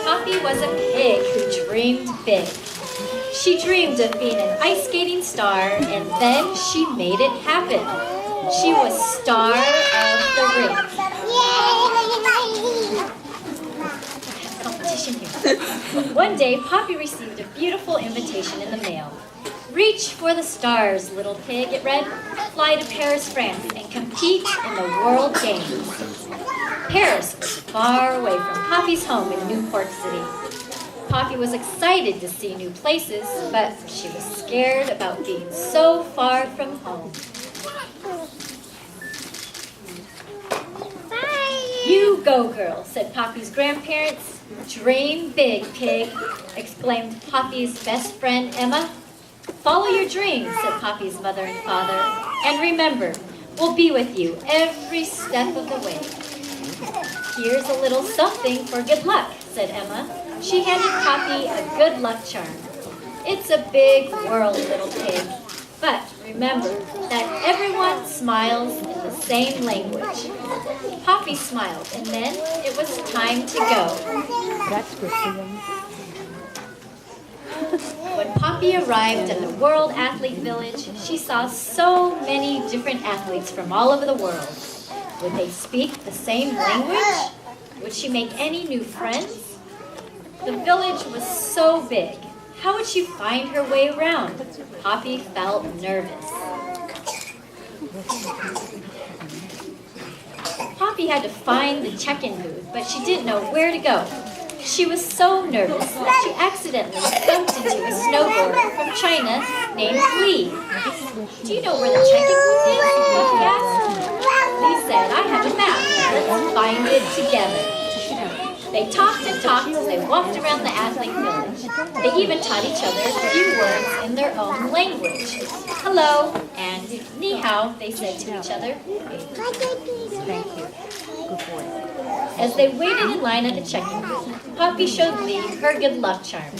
Poppy was a pig who dreamed big. She dreamed of being an ice skating star, and then she made it happen. She was star of the ring. Competition here. One day, Poppy received a beautiful invitation in the mail. Reach for the stars, little pig, it read. Fly to Paris, France, and compete in the World Games. Paris was far away from Poppy's home in Newport City. Poppy was excited to see new places, but she was scared about being so far from home. Bye. You go, girl, said Poppy's grandparents. Dream big, pig, exclaimed Poppy's best friend, Emma. Follow your dreams, said Poppy's mother and father. And remember, we'll be with you every step of the way. Here's a little something for good luck, said Emma. She handed Poppy a good luck charm. It's a big world, little pig. But remember that everyone smiles in the same language. Poppy smiled, and then it was time to go. That's Kristi. When Poppy arrived at the World Athlete Village, she saw so many different athletes from all over the world. Would they speak the same language? Would she make any new friends? The village was so big. How would she find her way around? Poppy felt nervous. Poppy had to find the check-in booth, but she didn't know where to go. She was so nervous that she accidentally bumped into a snowboarder from China named Lee. Do you know where the check-in booth is? Poppy asked. Lee said, I have a map. Let's find it together. They talked and talked as they walked around the athlete village. They even taught each other a few words in their own language. Hello and ni hao, they said to each other. Thank you. Good boy. As they waited in line at the check-in booth, Poppy showed Lee her good luck charm.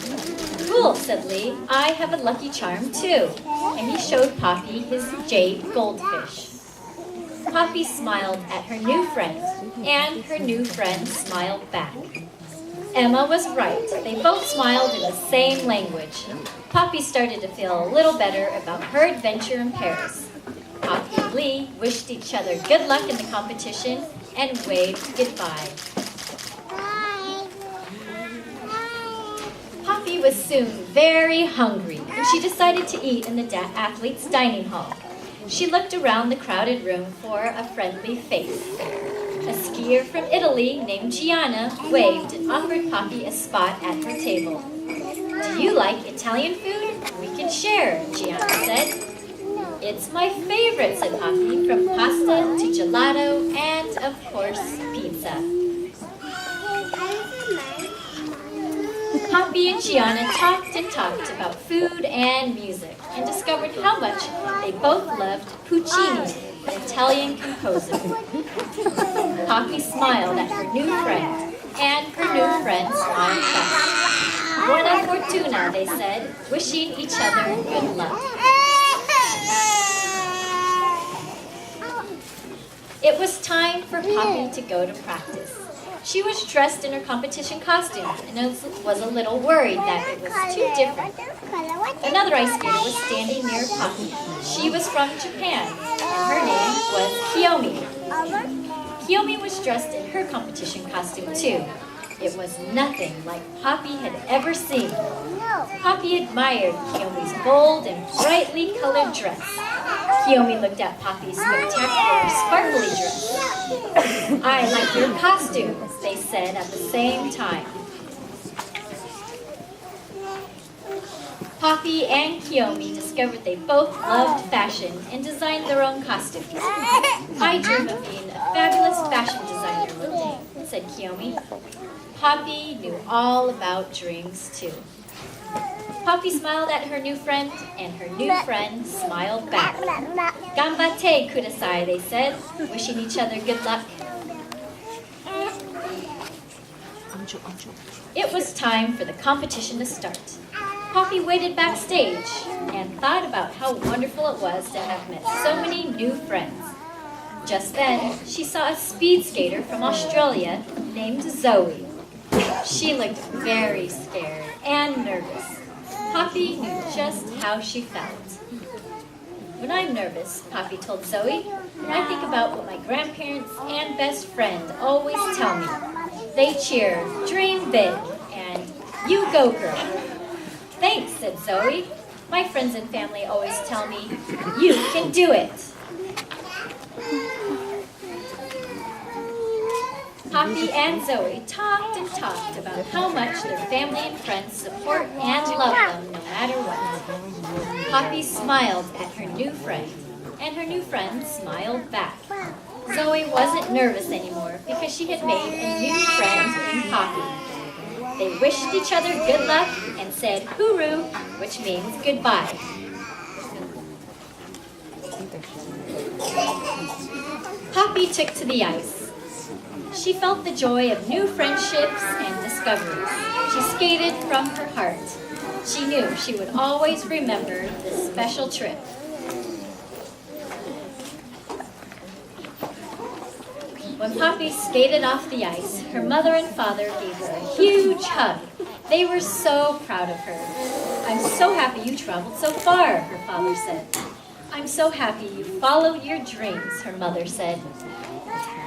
Cool, said Lee. I have a lucky charm too. And he showed Poppy his jade goldfish. Poppy smiled at her new friend, and her new friend smiled back. Emma was right. They both smiled in the same language. Poppy started to feel a little better about her adventure in Paris. Poppy and Lee wished each other good luck in the competition and waved goodbye. Poppy was soon very hungry, and she decided to eat in the athlete's dining hall. She looked around the crowded room for a friendly face. A skier from Italy named Gianna waved and offered Poppy a spot at her table. Do you like Italian food? We can share, Gianna said. It's my favorite, said Poppy, from pasta to gelato and, of course, pizza. Poppy and Gianna talked and talked about food and music and discovered how much they both loved Puccini, an Italian composer. Poppy smiled at her new friend, and her new friend smiled back. Buona fortuna, they said, wishing each other good luck. It was time for Poppy to go to practice. She was dressed in her competition costume and was a little worried that it was too different. Another ice skater was standing near Poppy. She was from Japan, and her name was Kiyomi. Kiyomi was dressed in her competition costume too. It was nothing like Poppy had ever seen. Poppy admired Kiyomi's bold and brightly colored dress. Kiyomi looked at Poppy's spectacular, sparkly dress. I like your costume, they said at the same time. Poppy and Kiyomi discovered they both loved fashion and designed their own costumes. I dream of being a fabulous fashion designer one day, said Kiyomi. Poppy knew all about dreams too. Poppy smiled at her new friend, and her new friend smiled back. Ganbatte kudasai, they said, wishing each other good luck. It was time for the competition to start. Poppy waited backstage and thought about how wonderful it was to have met so many new friends. Just then, she saw a speed skater from Australia named Zoe. She looked very scared and nervous. Poppy knew just how she felt. When I'm nervous, Poppy told Zoe, I think about what my grandparents and best friend always tell me. They cheer, dream big, and you go girl. Thanks, said Zoe. My friends and family always tell me, you can do it. Poppy and Zoe talked and talked about how much their family and friends support and love them no matter what. Poppy smiled at her new friend, and her new friend smiled back. Zoe wasn't nervous anymore because she had made a new friend in Poppy. They wished each other good luck and said hooroo, which means goodbye. Poppy took to the ice. She felt the joy of new friendships and discoveries. She skated from her heart. She knew she would always remember this special trip. When Poppy skated off the ice, her mother and father gave her a huge hug. They were so proud of her. I'm so happy you traveled so far, her father said. I'm so happy you followed your dreams, her mother said.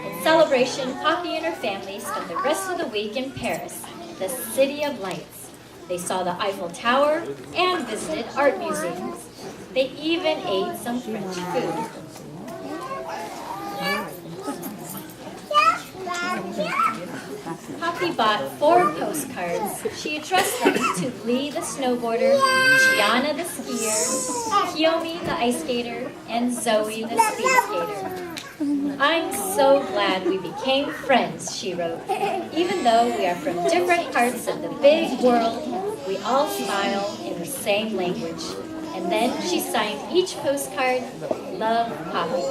In celebration, Poppy and her family spent the rest of the week in Paris, the City of Lights. They saw the Eiffel Tower and visited art museums. They even ate some French food. Poppy bought 4 postcards. She addressed them to Lee the snowboarder, Gianna the skier, Kiyomi the ice skater, and Zoe the speed skater. I'm so glad we became friends, she wrote. Even though we are from different parts of the big world, we all smile in the same language. And then she signed each postcard, Love, Poppy.